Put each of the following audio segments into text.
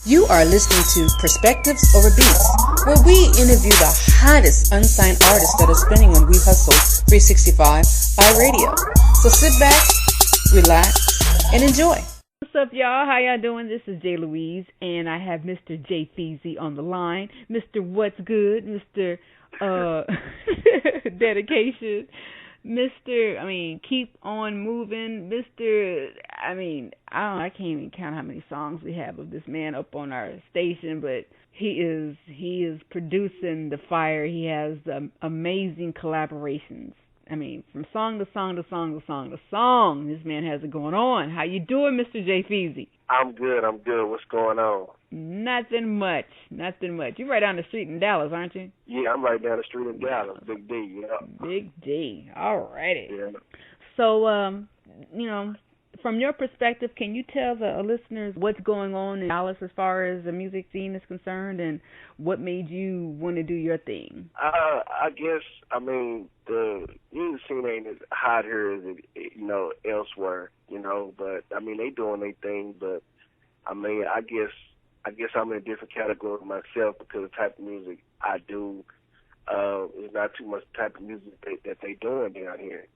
You are listening to Perspectives Over Beatz, where we interview the hottest unsigned artists that are spinning on We Hustle 365 by radio. So sit back, relax, and enjoy. What's up, y'all? How y'all doing? This is JLouise, and I have Mr. Jafeezie on the line. Mr. What's Good, Mr. Dedication, Mr. Keep on Moving, Mr. I can't even count how many songs we have of this man up on our station, but he is producing the fire. He has amazing collaborations. From song to song to song to song to song, this man has it going on. How you doing, Mr. Jafeezie? I'm good. What's going on? Nothing much. You're right down the street in Dallas, aren't you? Yeah, I'm right down the street in Dallas. Big D, yeah. Big D. All righty. Yeah. So, from your perspective, can you tell the listeners what's going on in Dallas as far as the music scene is concerned, and what made you want to do your thing? I guess, the music scene ain't as hot here as it, elsewhere, but, they doing their thing, but, I guess I'm in a different category myself because the type of music I do is not too much the type of music that they doing down here,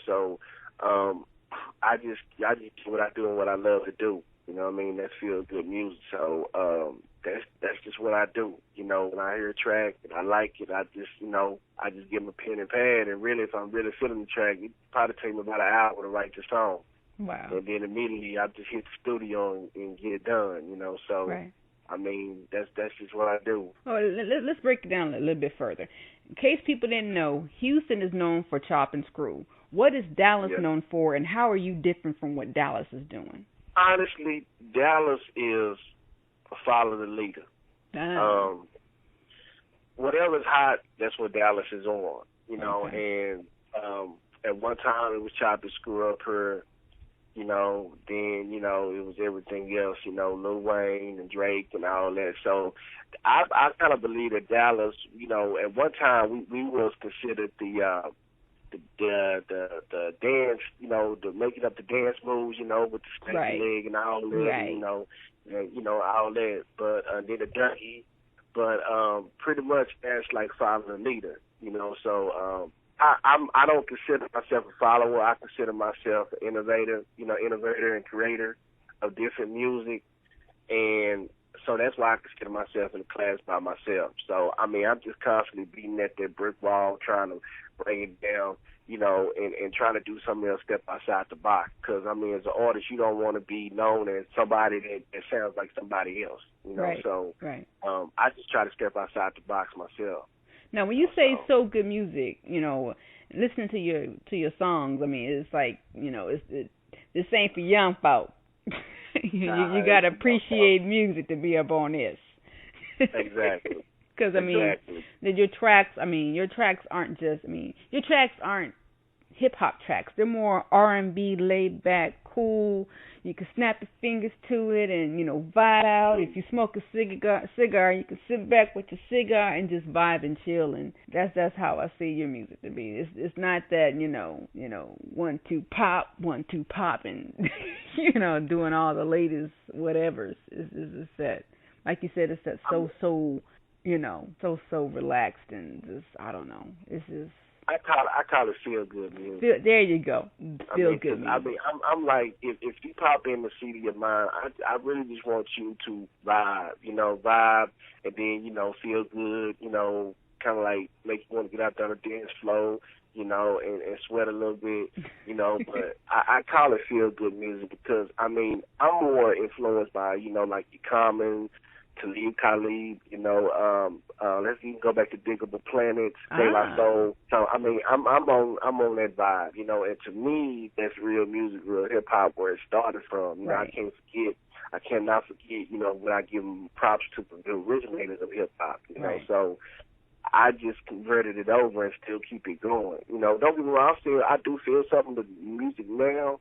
so, I just do what I do and what I love to do. That's feel good music. So that's just what I do. When I hear a track and I like it, I just give them a pen and pad. And really, if I'm really feeling the track, it probably take me about an hour to write the song. Wow. And then immediately I just hit the studio and get it done. So right. That's just what I do. Oh, let's break it down a little bit further. In case people didn't know, Houston is known for chop and screw. What is Dallas known for, and how are you different from what Dallas is doing? Honestly, Dallas is a follow the leader. Whatever's hot, that's what Dallas is on. Okay. And at one time it was chop and screw up here. Then, it was everything else, Lil Wayne and Drake and all that. So I kind of believe that Dallas, at one time we was considered the dance, the making up the dance moves, with the snake leg and all that, right. All that. But then the dirty, but pretty much that's like following the leader, So I don't consider myself a follower. I consider myself an innovator and creator of different music, and so that's why I consider myself in a class by myself. So I'm just constantly beating at that brick wall, trying to bring it down, and trying to do something else, step outside the box. Because as an artist, you don't want to be known as somebody that sounds like somebody else, Right. So right. I just try to step outside the box myself. Now, when you say so good music, listening to your songs, it's like, this ain't for young folk. you got to appreciate music to be up on this. Exactly. Because, your tracks aren't just, your tracks aren't hip-hop tracks. They're more R&B, laid back, cool. You can snap your fingers to it and, vibe out. If you smoke a cigar, you can sit back with your cigar and just vibe and chill. And that's how I see your music to be. It's not that, 1, 2, pop, and, doing all the latest whatevers. It's that, like you said, it's that so relaxed and just, I don't know. It's just. I call it feel good music. There you go. Feel good music. I'm like, if you pop in the CD of mine, I really just want you to vibe, and then, feel good, kind of like make you want to get out there on the dance floor, and sweat a little bit, but I call it feel good music because, I'm more influenced by, like your Common, Khalid, let's even go back to Diggable Planets, De La Soul. So I'm on that vibe, and to me that's real music, real hip hop where it started from. Right. I cannot forget, when I give props to the originators of hip hop, Right. So I just converted it over and still keep it going. Don't get me wrong, I do feel something to music now,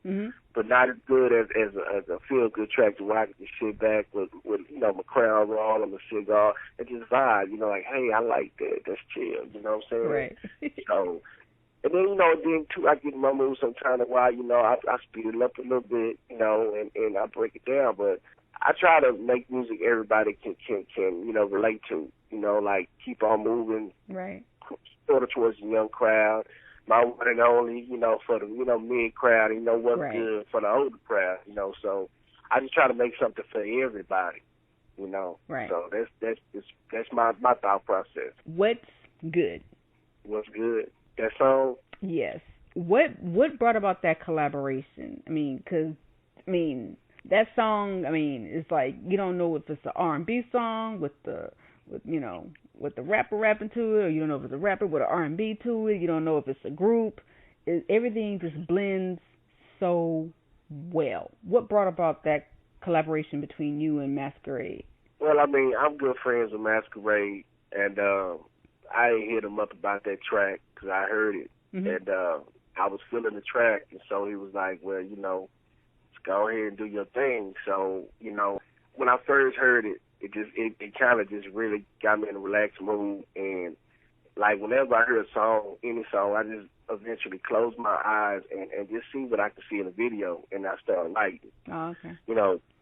but not as good as a feel good track to where I can just sit back with my crown roll and my cigar and just vibe. Like, hey, I like that. That's chill. You know what I'm saying? Right. So, and then then too, I get my moves sometimes while I speed it up a little bit, and I break it down, but I try to make music everybody can relate to. Like keep on moving, right? Sort of towards the young crowd. My one and only, for the mid crowd. What's right. good for the older crowd. So I just try to make something for everybody. Right. So that's my thought process. What's good? What's good? That song? Yes. What brought about that collaboration? That song, it's like you don't know if it's an R&B song with the rapper rapping to it, or you don't know if it's a rapper with an R&B to it. You don't know if it's a group. Everything just blends so well. What brought about that collaboration between you and Masquerade? Well, I'm good friends with Masquerade, and I hit him up about that track because I heard it, and I was feeling the track, and so he was like, well, let's go ahead and do your thing. So, when I first heard it, it kind of just really got me in a relaxed mood, and like whenever I hear a song, any song, I just eventually close my eyes and just see what I can see in the video, and I start liking it. Oh, okay.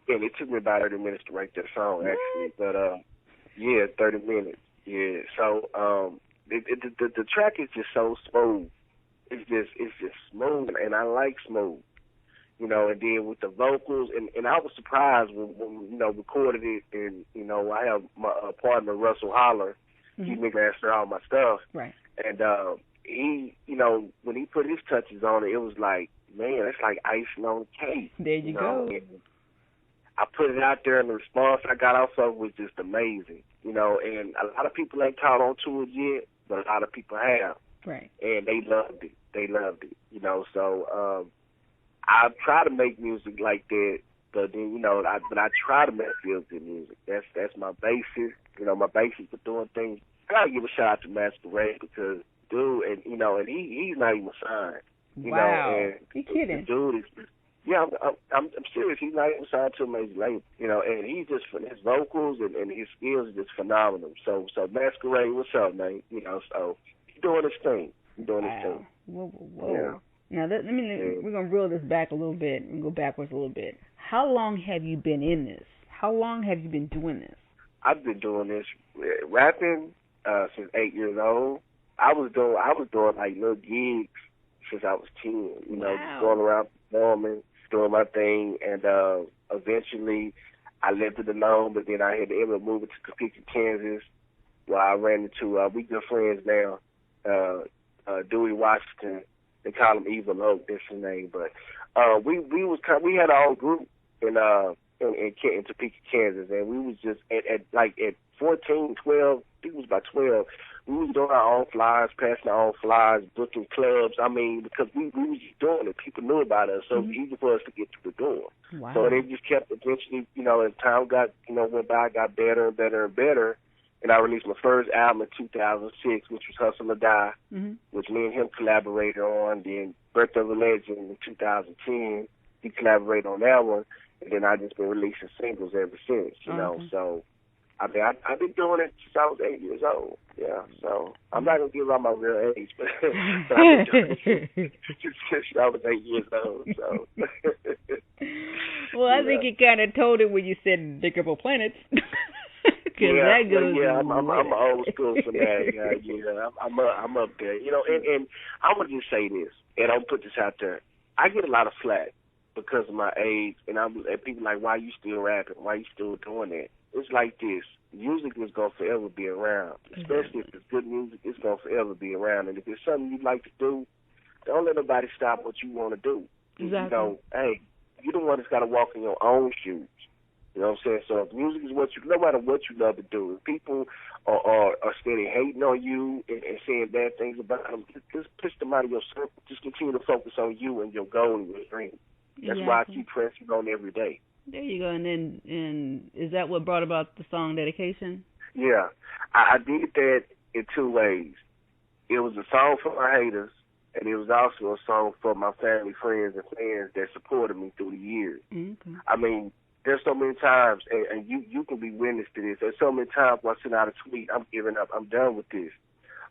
And it took me about 30 minutes to write that song, actually, but 30 minutes, yeah. So the track is just so smooth. It's just smooth, and I like smooth. And then with the vocals, and I was surprised when recorded it, and, I have my partner, Russell Holler, he mastered all my stuff. Right. And he, when he put his touches on it, it was like, man, it's like icing on cake. There you go. And I put it out there, and the response I got off of it was just amazing. And a lot of people ain't caught on to it yet, but a lot of people have. Right. And they loved it. So I try to make music like that, but then I try to make feel good music. That's my basis. My basis for doing things. I gotta give a shout out to Masquerade because dude, and he's not even signed. Wow. And you kidding? The dude is. Yeah, I'm serious. He's not even signed to a major label. And he's just his vocals and his skills are just phenomenal. So Masquerade, what's up, man? So he's doing his thing. Whoa. Yeah. Now, we're going to reel this back a little bit and go backwards a little bit. How long have you been in this? How long have you been doing this? I've been doing this, rapping since 8 years old. I was doing like little gigs since I was 10, wow. Just going around performing, doing my thing, and eventually I left it alone, but then I had to end up moving to Topeka, Kansas, where I ran into, we good friends now, Dewey Washington. They call him Evil Oak, that's his name. But we had our own group in Topeka, Kansas, and we was just at 14, 12, I think it was about 12. We was doing our own flyers, passing our own flyers, booking clubs. Because we was just doing it. People knew about us, so it was easy for us to get through the door. Wow. So they just kept eventually, as time went by, got better and better and better. And I released my first album in 2006, which was Hustle or Die, which me and him collaborated on. Then Birth of a Legend in 2010, he collaborated on that one. And then I just been releasing singles ever since, So, I've been doing it since I was 8 years old. Yeah, so I'm not going to give out my real age, but I've been doing it since I was 8 years old. So. Well, I think you kind of told it when you said Diggable Planets. That goes I'm old school for that. Yeah, I'm up there. And I'm gonna just say this, and I'll put this out there. I get a lot of flack because of my age, and people like, why you still rapping? Why you still doing that? It's like this. Music is gonna forever be around, especially if it's good music. It's gonna forever be around, and if it's something you like to do, don't let nobody stop what you want to do. Exactly. Hey, you're the one that's got to walk in your own shoes. You know what I'm saying? So if music is no matter what you love to do, if people are steady hating on you and saying bad things about them, just push them out of your circle. Just continue to focus on you and your goal and your dream. That's why I keep pressing on every day. There you go. And is that what brought about the song Dedication? Yeah. I did that in two ways. It was a song for my haters, and it was also a song for my family, friends, and fans that supported me through the years. Okay. There's so many times, and you can be witness to this, there's so many times when I send out a tweet, I'm giving up, I'm done with this.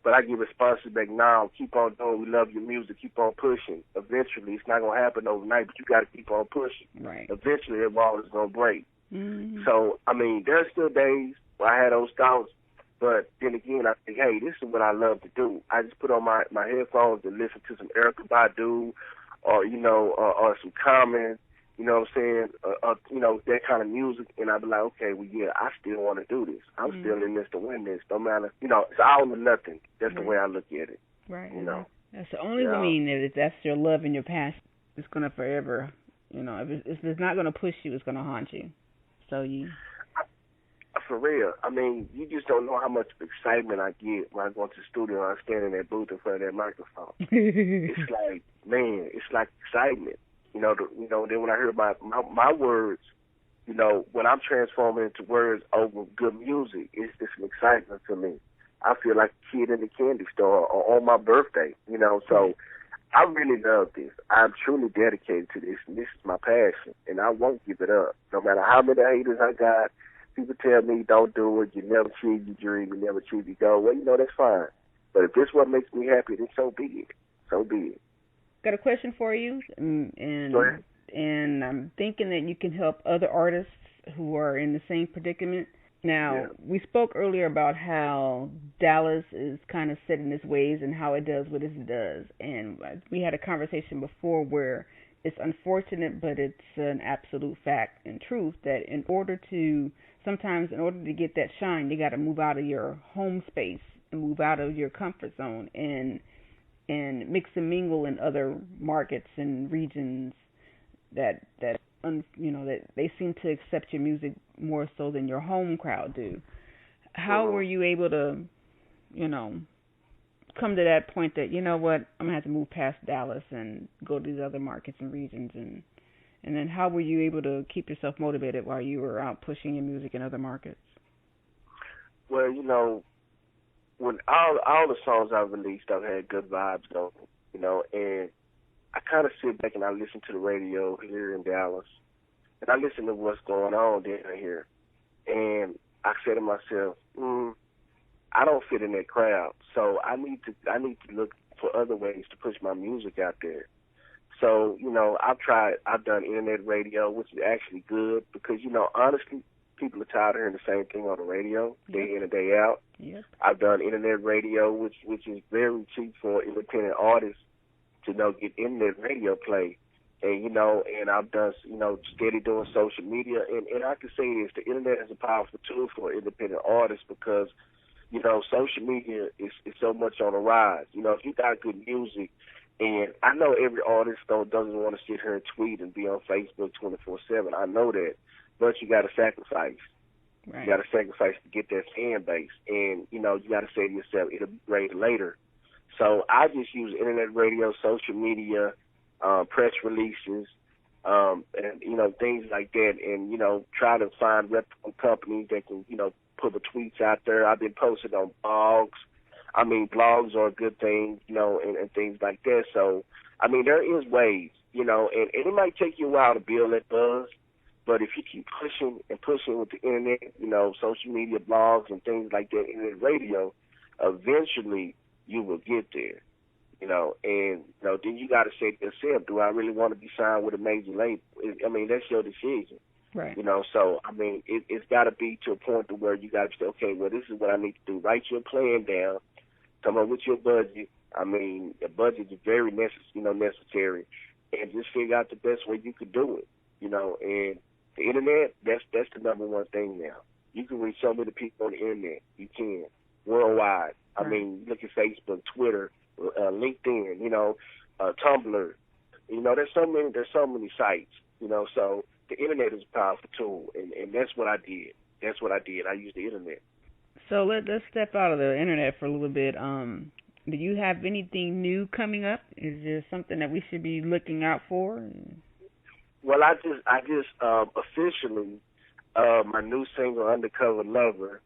But I give responses back now, keep on doing, we love your music, keep on pushing. Eventually, it's not going to happen overnight, but you got to keep on pushing. Right. Eventually, that wall is going to break. Mm-hmm. So, I mean, there's still days where I had those thoughts, but then again, I think, hey, this is what I love to do. I just put on my headphones and listen to some Erykah Badu or, or some Common, you know what I'm saying, that kind of music, and I'll be like, okay, well, yeah, I still want to do this. I'm still in this to win this, no matter, it's all or nothing. That's the way I look at it. Right. That's the only if that's your love and your passion, it's going to forever, if it's not going to push you, it's going to haunt you. So For real. I mean, you just don't know how much excitement I get when I go into the studio and I stand in that booth in front of that microphone. It's like, man, it's like excitement. Then when I hear my words, when I'm transforming into words over good music, it's just an excitement to me. I feel like a kid in the candy store or on my birthday, so I really love this. I'm truly dedicated to this, and this is my passion, and I won't give it up. No matter how many haters I got, people tell me don't do it, you never achieve your dream, you never achieve your goal. Well, that's fine. But if this is what makes me happy, then so be it. So be it. Got a question for you, and I'm thinking that you can help other artists who are in the same predicament. Now, we spoke earlier about how Dallas is kind of set in its ways and how it does what it does. And we had a conversation before where it's unfortunate, but it's an absolute fact and truth that in order to get that shine, you got to move out of your home space and move out of your comfort zone and mix and mingle in other markets and regions that they seem to accept your music more so than your home crowd do. How were you able to, come to that point that, you know what, I'm going to have to move past Dallas and go to these other markets and regions, and then how were you able to keep yourself motivated while you were out pushing your music in other markets? Well, when all the songs I've released, I've had good vibes though, and I kind of sit back and I listen to the radio here in Dallas, and I listen to what's going on down here, and I say to myself, I don't fit in that crowd, so I need to look for other ways to push my music out there. So, I've done internet radio, which is actually good because, honestly, people are tired of hearing the same thing on the radio day in and day out. Yep. I've done internet radio, which is very cheap for independent artists to get internet radio play. And, and I've done, steady doing social media. And I can say this, the internet is a powerful tool for independent artists because, social media is so much on the rise. If you got good music, and I know every artist doesn't want to sit here and tweet and be on Facebook 24/7. I know that. But you got to sacrifice. Right. You got to sacrifice to get that fan base. And, you got to say to yourself, it'll be great later. So I just use internet radio, social media, press releases, and, things like that. And, try to find reputable companies that can, put the tweets out there. I've been posting on blogs. I mean, blogs are a good thing, and things like that. So, I mean, there is ways, and it might take you a while to build that buzz. But if you keep pushing and pushing with the internet, social media, blogs, and things like that, internet radio, eventually you will get there, and then you got to say to yourself, do I really want to be signed with a major label? I mean, that's your decision. Right. So, I mean, it's got to be to a point to where you got to say, okay, well, this is what I need to do. Write your plan down. Come up with your budget. I mean, a budget is very necessary, and just figure out the best way you could do it, and the internet, that's the number one thing now. You can reach so many people on the internet. You can, worldwide. Right. I mean, look at Facebook, Twitter, LinkedIn, Tumblr. There's so many sites, so the internet is a powerful tool, and that's what I did. I used the internet. So let's step out of the internet for a little bit. Do you have anything new coming up? Is there something that we should be looking out for? Well, I just officially, my new single, Undercover Lover,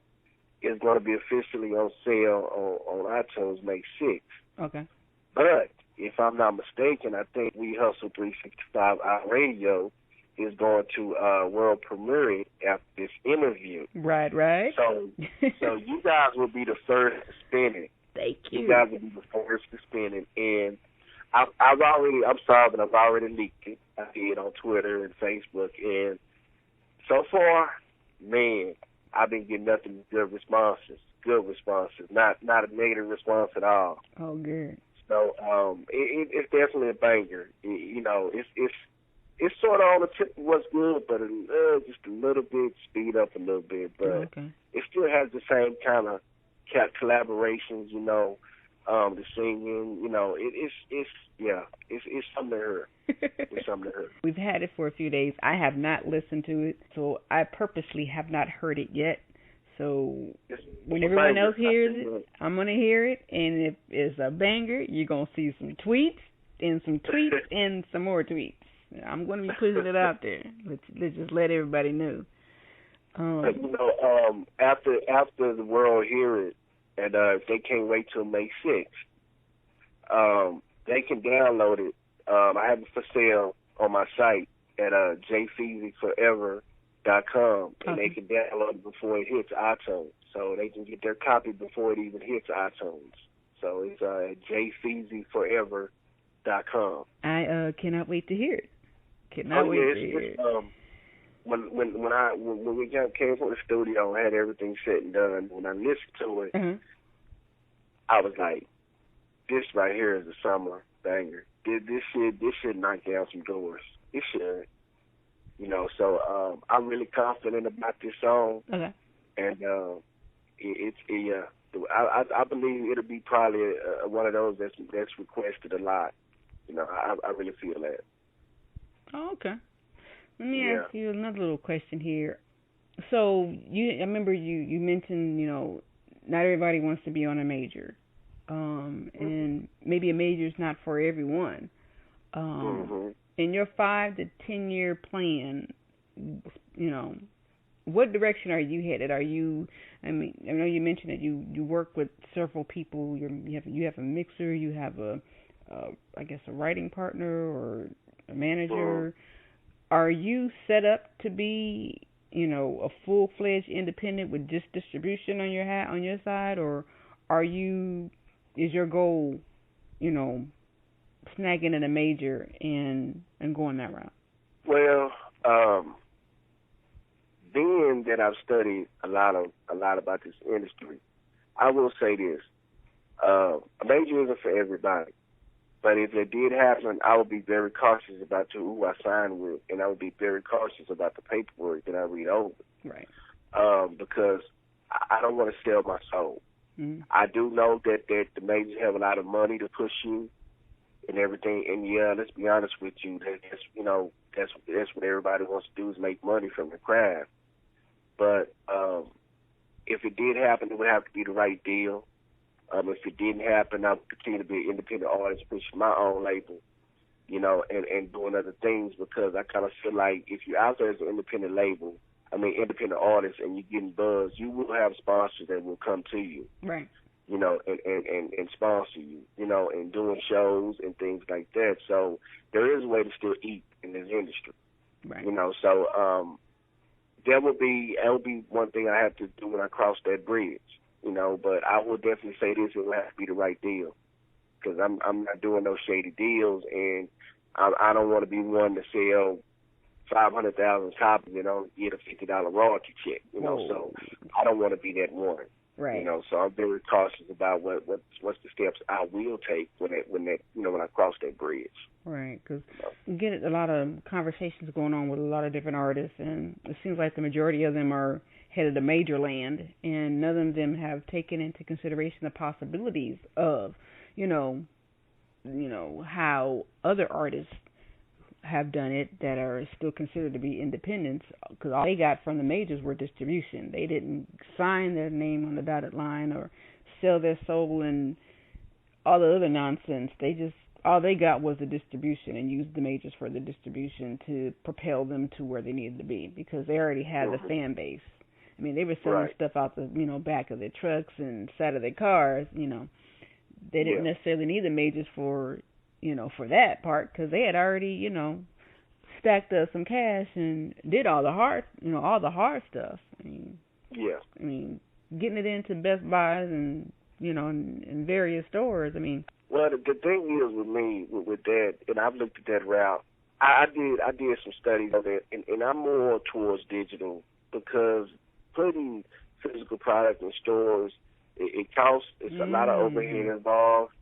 is going to be officially on sale on iTunes May 6th. Okay. But if I'm not mistaken, I think We Hustle 365 Our Radio is going to world premiere it after this interview. Right. So you guys will be the first to spin it. Thank you. You guys will be the first to spin it, and I'm sorry, but I've already leaked it. I did on Twitter and Facebook, and So far, man, I've been getting nothing but good responses. Good responses, not a negative response at all. Oh, good. So it's definitely a banger. It's sort of on the tip of what's good, but just a little bit, speed up a little bit. But it still has the same kind of collaborations, the singing, it's something to her. It's something to her. We've had it for a few days. I have not listened to it, so I purposely have not heard it yet. So when everyone else hears it, I'm going to hear it. And if it's a banger, you're going to see some tweets and some tweets and some more tweets. I'm going to be pushing it out there. Let's just let everybody know. After the world hear it, and if they can't wait till May 6th, they can download it. I have it for sale on my site at JFeezieForever.com, and they can download it before it hits iTunes, so they can get their copy before it even hits iTunes. So it's JFeezieForever.com. I cannot wait to hear it. Cannot wait to hear it. When we came from the studio, I had everything set and done. When I listened to it, I was like, "This right here is a summer banger. This should knock down some doors. It should, So I'm really confident about this song, and I believe it'll be probably one of those that's requested a lot. I really feel that. Oh, okay. Let me ask you another little question here. So I remember you mentioned, not everybody wants to be on a major, and maybe a major is not for everyone. In your 5 to 10 year plan, what direction are you headed? I know you mentioned that you work with several people. You have a mixer, you have a writing partner or a manager. Are you set up to be, a full-fledged independent with just distribution on your side, or is your goal, snagging in a major and going that route? Well, being that I've studied a lot about this industry, I will say this: a major isn't for everybody. But if it did happen, I would be very cautious about who I sign with, and I would be very cautious about the paperwork that I read over. Right. Because I don't want to sell my soul. Mm-hmm. I do know that the majors have a lot of money to push you and everything. And let's be honest with you, that's what everybody wants to do, is make money from the craft. But if it did happen, it would have to be the right deal. If it didn't happen, I would continue to be an independent artist, pushing my own label, and doing other things, because I kind of feel like if you're out there as an independent artist, and you're getting buzz, you will have sponsors that will come to you, right? And sponsor you, and doing shows and things like that. So there is a way to still eat in this industry, right? So that would be one thing I have to do when I cross that bridge. But I will definitely say this: it will have to be the right deal, because I'm not doing no shady deals, and I don't want to be one to sell 500,000 copies and only get a $50 royalty check. So I don't want to be that one. Right. So I'm very cautious about what's the steps I will take when I cross that bridge. Right, because you get a lot of conversations going on with a lot of different artists, and it seems like the majority of them are headed to major land, and none of them have taken into consideration the possibilities of, how other artists have done it that are still considered to be independents, because all they got from the majors were distribution. They didn't sign their name on the dotted line or sell their soul and all the other nonsense. All they got was the distribution, and used the majors for the distribution to propel them to where they needed to be, because they already had the fan base. They were selling stuff out the back of their trucks and side of their cars. They didn't necessarily need the majors for that part, because they had already stacked up some cash and did all the hard stuff. Getting it into Best Buys and in various stores. Well, the thing is with me with that, and I've looked at that route I did some studies on it, and I'm more towards digital because putting physical product in stores, it costs. It's a lot of overhead involved,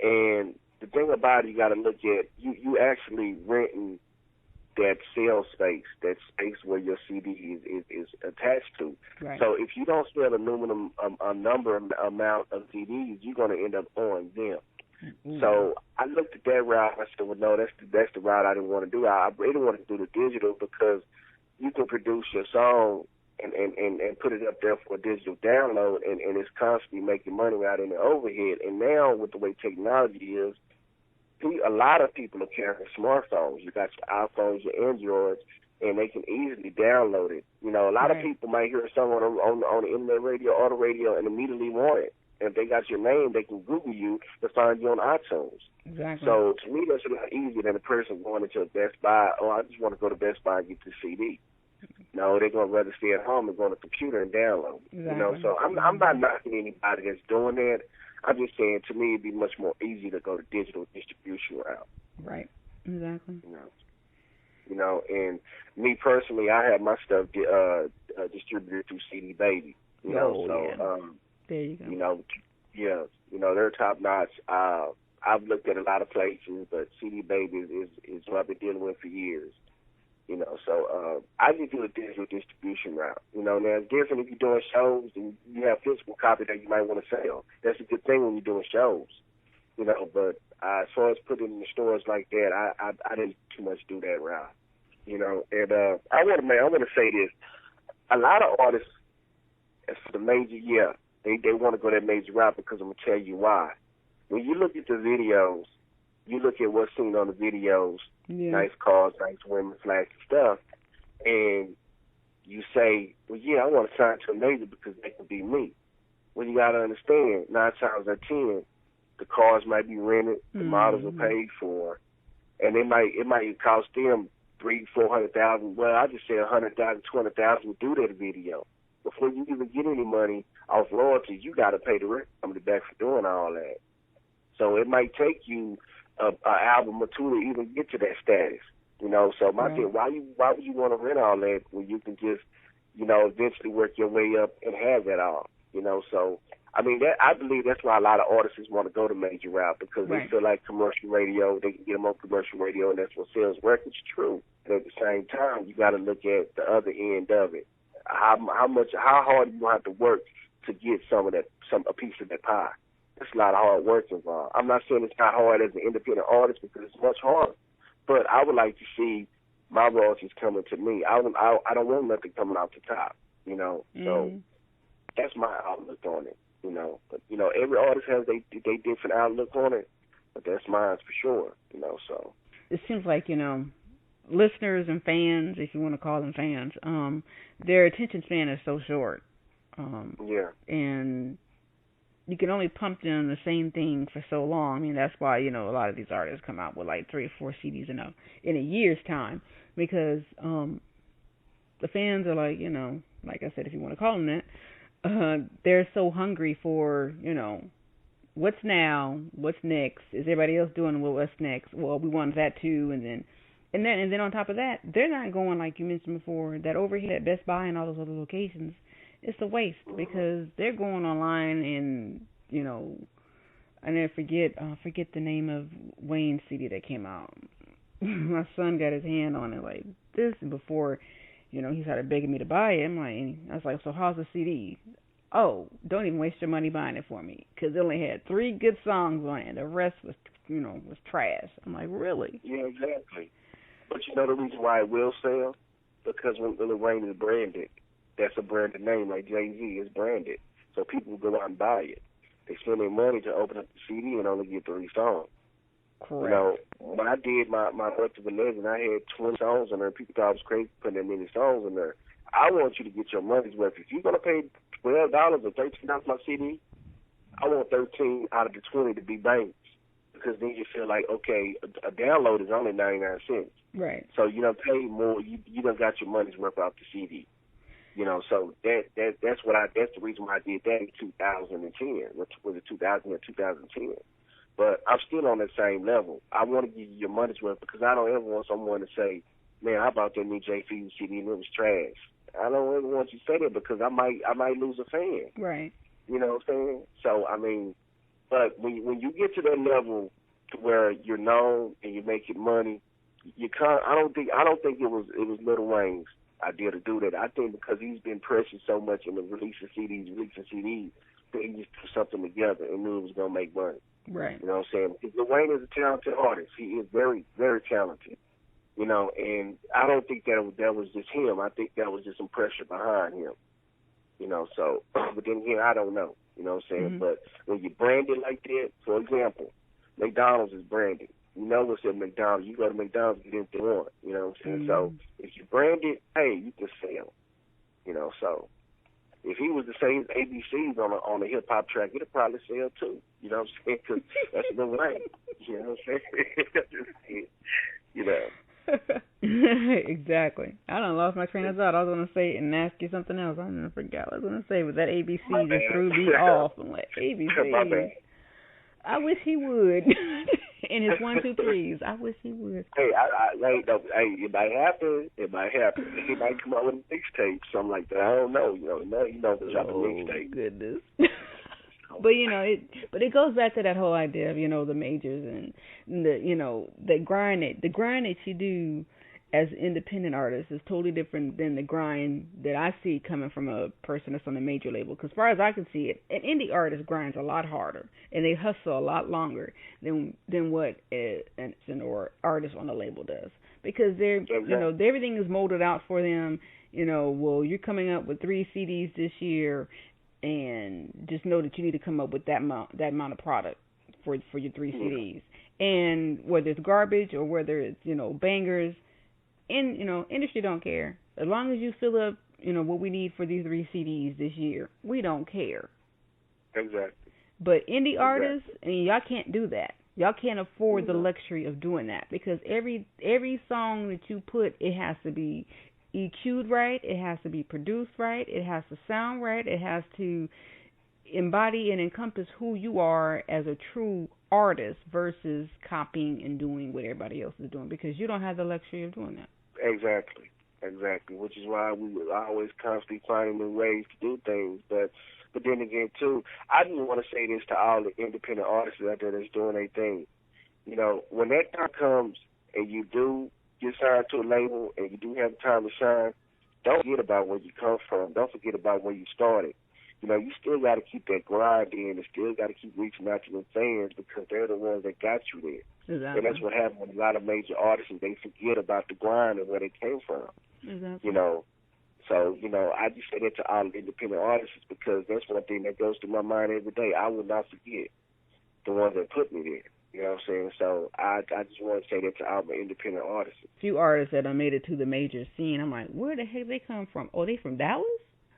and the thing about it, you got to look at you actually renting that sales space, that space where your CD is attached to. Right. So if you don't sell a number amount of CDs, you're going to end up on them. Mm-hmm. So I looked at that route. I said, well, no, that's the route I didn't want to do. I really wanted to do the digital because you can produce your song and put it up there for a digital download, and it's constantly making money out in the overhead. And now with the way technology is, a lot of people are carrying smartphones. You got your iPhones, your Androids, and they can easily download it. You know, a lot of people might hear a song on the internet radio, auto radio, and immediately want it. And if they got your name, they can Google you to find you on iTunes. Exactly. So to me, that's a lot easier than a person going into a Best Buy. Oh, I just want to go to Best Buy and get the CD. No, they're going to rather stay at home and go on the computer and download. Exactly. You know, so I'm not knocking anybody that's doing that. I'm just saying, to me, it'd be much more easy to go to digital distribution route. Right. Exactly. You know, and me personally, I have my stuff distributed through CD Baby. You know, there you go. You know, they're top notch. I've looked at a lot of places, but CD Baby is what I've been dealing with for years. You know, so I just do a digital distribution route. You know, now it's different if you're doing shows and you have physical copy that you might want to sell. That's a good thing when you're doing shows. You know, but as far as putting it in the stores like that, I didn't too much do that route. You know, and I want to say this: a lot of artists, for the major, they want to go that major route because I'm gonna tell you why. When you look at the videos, you look at what's seen on the videos. Yeah. Nice cars, nice women, flashy stuff, and you say, well, I want to sign to a major because they can be me. Well, you got to understand, 9 times out of 10, the cars might be rented, the models are paid for, and it might cost them $300,000-$400,000. Well, I just say $100,000, $200,000 to do that video. Before you even get any money off royalties, you got to pay the rent company back for doing all that. So it might take you an album or two to even get to that status, you know. So my thing, why would you want to rent all that when you can just, you know, eventually work your way up and have that all, you know? So I mean, I believe that's why a lot of artists want to go the major route because they feel like commercial radio, they can get them on commercial radio, and that's what sells records. True, but at the same time, you got to look at the other end of it. How hard you have to work to get a piece of that pie. There's a lot of hard work involved. I'm not saying it's not hard as an independent artist because it's much harder, but I would like to see my royalties coming to me. I don't want nothing coming out the top, you know. So that's my outlook on it, you know. But you know, every artist has they different outlook on it, but that's mine for sure, you know. So it seems like, you know, listeners and fans, if you want to call them fans, their attention span is so short. And you can only pump them the same thing for so long. I mean, that's why, you know, a lot of these artists come out with like 3 or 4 CDs in a year's time because the fans are like, you know, like I said, if you want to call them that, they're so hungry for, you know, what's now, what's next, is everybody else doing what's next? Well, we want that too, and then on top of that, they're not going, like you mentioned before, that overhead at Best Buy and all those other locations. It's a waste because they're going online and, you know, I never forget the name of Wayne's CD that came out. My son got his hand on it like this, and before, you know, he started begging me to buy it. I was like, so how's the CD? Oh, don't even waste your money buying it for me because it only had 3 good songs on it. The rest was, you know, was trash. I'm like, really? Yeah, exactly. But you know the reason why it will sell? Because when Lil Wayne is branded, that's a branded name, like Jay-Z is branded. So people will go out and buy it. They spend their money to open up the CD and only get 3 songs. Correct. You know, when I did my Earth of a Legend, I had 20 songs on there. People thought I was crazy putting that many songs in there. I want you to get your money's worth. If you're going to pay $12 or $13 for my CD, I want 13 out of the 20 to be banks. Because then you feel like, okay, a download is only 99 cents. Right. So you don't pay more. You done got your money's worth out the CD. You know, so that's the reason why I did that in 2010. What was it, 2000 or 2010? but I'm still on that same level. I want to give you your money's worth because I don't ever want someone to say, man, how about that new Jafeezie CD and it was trash. I don't ever want you to say that because I might lose a fan. Right. You know what I'm saying? So I mean, but when you get to that level to where you're known and you're making money, you can't. I don't think it was Lil Wayne's idea to do that. I think because he's been pressured so much in the releasing CDs, that he just put something together and knew it was gonna make money. Right. You know what I'm saying? Because Lil Wayne is a talented artist. He is very, very talented. You know, and I don't think that was just him. I think that was just some pressure behind him. You know, so, but then again, I don't know. You know what I'm saying? Mm-hmm. But when you brand it like that, for example, McDonald's is branded. You know what's at McDonald's. You go to McDonald's, get anything you want. You know what I'm saying? Mm-hmm. So if you brand it, hey, you can sell. You know, so if he was to say his ABCs on a hip hop track, it'd probably sell too. You know what I'm saying? Because that's Lil Wayne. You know what I'm saying? You know. Exactly. I done lost my train of thought. I was gonna say and ask you something else. I didn't forget what I was gonna say, but that ABC just threw me off. I'm like, ABC. My bad. I wish he would. In his 1, 2, 3s. I wish he would. Hey, it might happen. It might happen. He might come out with a mixtape, something like that. I don't know. You know, drop a mixtape. Goodness. But it goes back to that whole idea of the majors and the grind that you do as an independent artist is totally different than the grind that I see coming from a person that's on a major label. Because as far as I can see it, an indie artist grinds a lot harder and they hustle a lot longer than what an artist on a label does. Because everything is molded out for them. Well, you're coming up with 3 CDs this year. And just know that you need to come up with that amount of product for your 3 CDs. And whether it's garbage or whether it's bangers, industry don't care. As long as you fill up what we need for these 3 CDs this year, we don't care. Exactly. But indie artists, y'all can't do that. Y'all can't afford the luxury of doing that because every song that you put, it has to be EQ'd right, it has to be produced right, it has to sound right, it has to embody and encompass who you are as a true artist versus copying and doing what everybody else is doing because you don't have the luxury of doing that. Exactly, which is why we were always constantly finding new ways to do things. But then again, too, I just want to say this to all the independent artists out there that's doing their thing. When that time comes and you do get signed to a label and you do have time to shine, don't forget about where you come from. Don't forget about where you started. You still got to keep that grind in and still got to keep reaching out to the fans because they're the ones that got you there. Exactly. And that's what happens with a lot of major artists and they forget about the grind and where they came from. Exactly. So, I just say that to all the independent artists because that's one thing that goes through my mind every day. I will not forget the ones that put me there. You know what I'm saying? So I just want to say that to all my independent artists. Few artists that have made it to the major scene, I'm like, where the heck they come from? Oh, they from Dallas?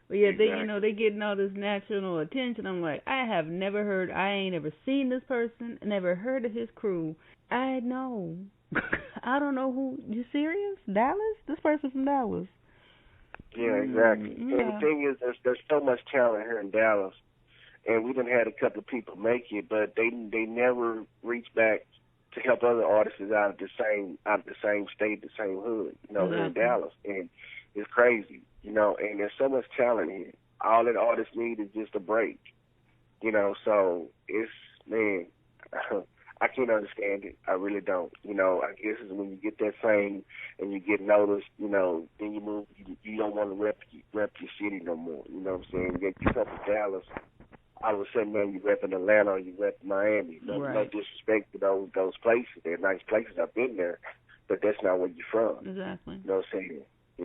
But yeah, exactly. they getting all this national attention. I'm like, I ain't ever seen this person, never heard of his crew. I know. I don't know who. You serious? Dallas? This person from Dallas. Yeah, exactly. Yeah. And the thing is, there's so much talent here in Dallas. And we done had a couple of people make it, but they never reach back to help other artists out of the same state, the same hood, here in Dallas. And it's crazy, and there's so much talent here. All that artists need is just a break, so it's, man, I can't understand it. I really don't. I guess it's when you get that fame and you get noticed, then you move, you don't want to rep your city no more, you know what I'm saying? You get up to Dallas, all of a sudden, man, you repping Atlanta or you repping Miami. No disrespect to those places. They're nice places. I've been there, but that's not where you're from. Exactly. You know what I'm saying? You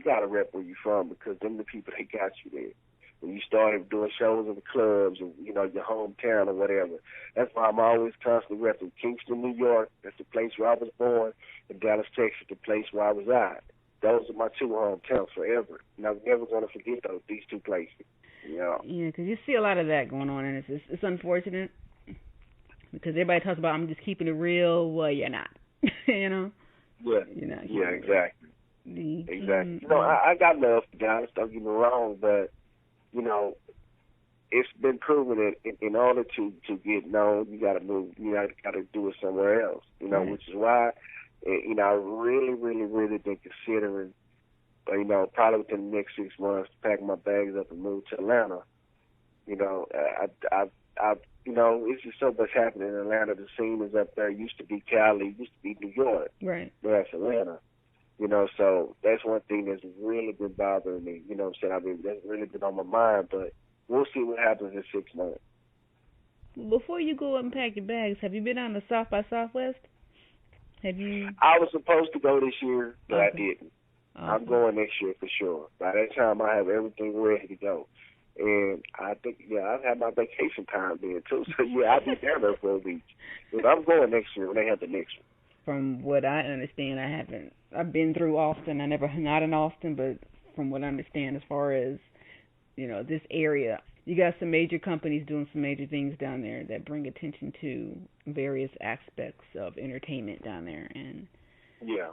gotta rep where you're from because them the people that got you there. When you started doing shows in the clubs or your hometown or whatever. That's why I'm always constantly repping Kingston, New York. That's the place where I was born, and Dallas, Texas, the place where I reside. Those are my 2 hometowns forever, and I'm never gonna forget these 2 places. Yeah, because you see a lot of that going on, and it's unfortunate because everybody talks about I'm just keeping it real. Well, you're not, Yeah, you're not. Yeah, exactly. Exactly. I got love for Dallas. Don't get me wrong, but it's been proven that in order to get known, you got to move. You got to do it somewhere else. Right. Which is why, I really been considering, probably within the next 6 months, pack my bags up and move to Atlanta. It's just so much happening in Atlanta. The scene is up there. It used to be Cali, used to be New York. Right. That's Atlanta. So that's one thing that's really been bothering me. That's really been on my mind, but we'll see what happens in 6 months. Before you go and pack your bags, have you been on the South by Southwest? Have you? I was supposed to go this year, but Okay. I didn't. Okay. I'm going next year for sure. By that time, I have everything ready to go. And I think, I've had my vacation time then, too. So, I'll be down there for a week. But I'm going next year when they have the next one. From what I understand, I've been through Austin. I never not in Austin, but from what I understand, as far as this area, you got some major companies doing some major things down there that bring attention to various aspects of entertainment down there. And yeah.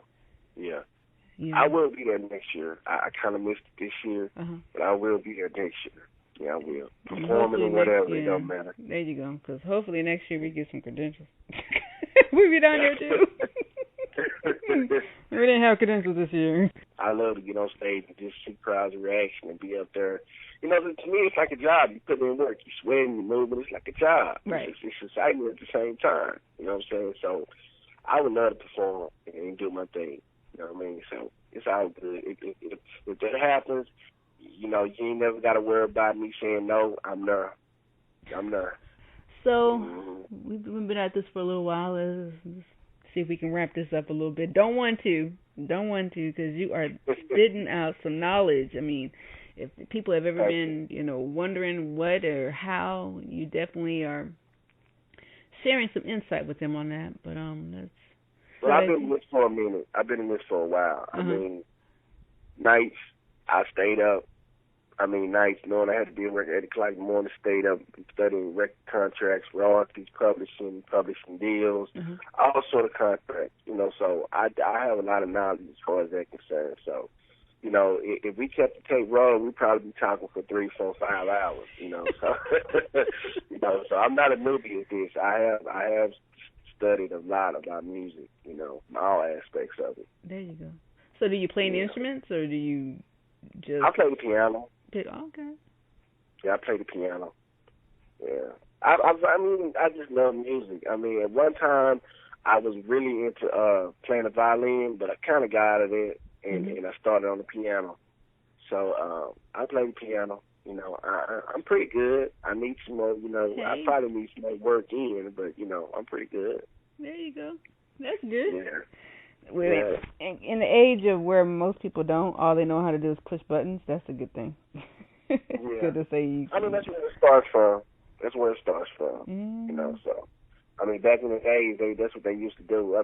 I will be there next year. I kind of missed it this year, but I will be there next year. Yeah, I will. Performing or whatever, it don't matter. There you go. Because hopefully next year we get some credentials. We'll be down here too. We didn't have credentials this year. I love to get on stage and just see crowds' reaction and be up there. To me, it's like a job. You put in work, you sweating, you moving. It's like a job. Right. It's exciting at the same time. You know what I'm saying? So I would love to perform and do my thing. You know what I mean? So it's all good. If that happens, you ain't never got to worry about me saying no. I'm there. So we've been at this for a little while. Let's see if we can wrap this up a little bit. Don't want to, because you are spitting out some knowledge. I mean, if people have ever been, wondering what or how, you definitely are sharing some insight with them on that. But that's. Well, I've been in this for a minute. I've been in this for a while. I mean, nights I stayed up. Nights knowing I had to be at work at 8 o'clock in the morning, stayed up studying record contracts, royalties, publishing deals, all sort of contracts. So I have a lot of knowledge as far as that concerned. So, if we kept the tape rolling, we'd probably be talking for 3, 4, 5 hours. So, so I'm not a newbie at this. I have studied a lot about music. All aspects of it. There you go. So, do you play any instruments, or do you just? I play the piano. Okay. Yeah, I play the piano. Yeah. I just love music. At one time, I was really into playing the violin, but I kind of got out of it, and I started on the piano. So I play the piano. I'm pretty good. I need some more, Hey. I probably need some more work in, but, I'm pretty good. There you go. That's good. Yeah. Well, in the age of where most people don't, all they know how to do is push buttons, that's a good thing. It's good to say you can. That's where it starts from. So, back in the days, that's what they used to do.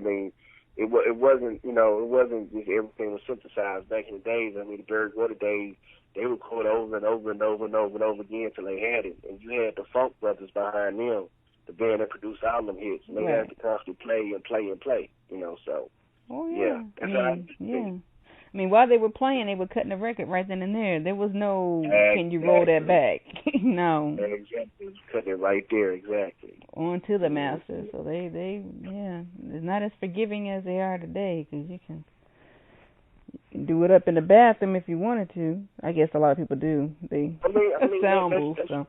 It wasn't, it wasn't just everything was synthesized. Back in the days, the Barry Gordy days, they record over and over and over and over and over again till they had it. And you had the Funk Brothers behind them, the band that produced all them hits. And they had to constantly play and play and play, so. Oh, yeah. Yeah. While they were playing, they were cutting the record right then and there. There was no, can you roll that back? No. Exactly. Cutting it right there, exactly. On to the master. So they, it's not as forgiving as they are today, because you can do it up in the bathroom if you wanted to. I guess a lot of people do. They sound booth. So.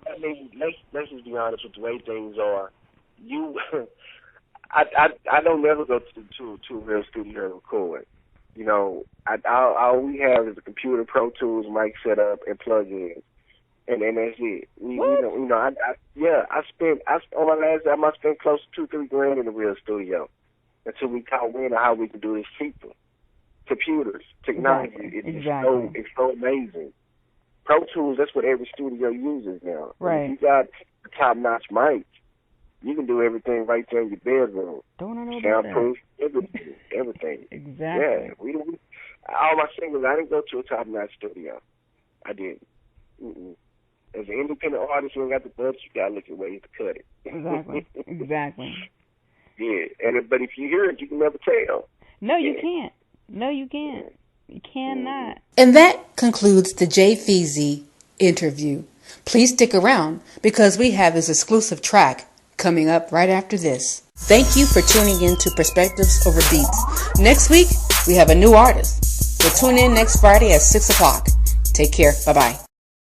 Let's just be honest with the way things are. I don't never go to a real studio and record. All we have is a computer, Pro Tools, mic set up, and plug-ins, and that's it. On my last album I spent close to $2-3 in a real studio until we caught wind of how we can do this cheaper. Computers, technology, it's so amazing. Pro Tools, that's what every studio uses now. Right. If you got a top-notch mic, you can do everything right there in your bedroom. Don't I know about soundproof, that? everything. Exactly. Yeah, all my singles, I didn't go to a top-notch studio. I didn't. As an independent artist, you ain't got the budget, you got to look at ways to cut it. Exactly. Yeah, but if you hear it, you can never tell. No, you can't. You cannot. And that concludes the Jafeezie interview. Please stick around because we have this exclusive track coming up right after this. Thank you for tuning in to Perspectives Over Beats. Next week, we have a new artist. So tune in next Friday at 6 o'clock. Take care. Bye-bye.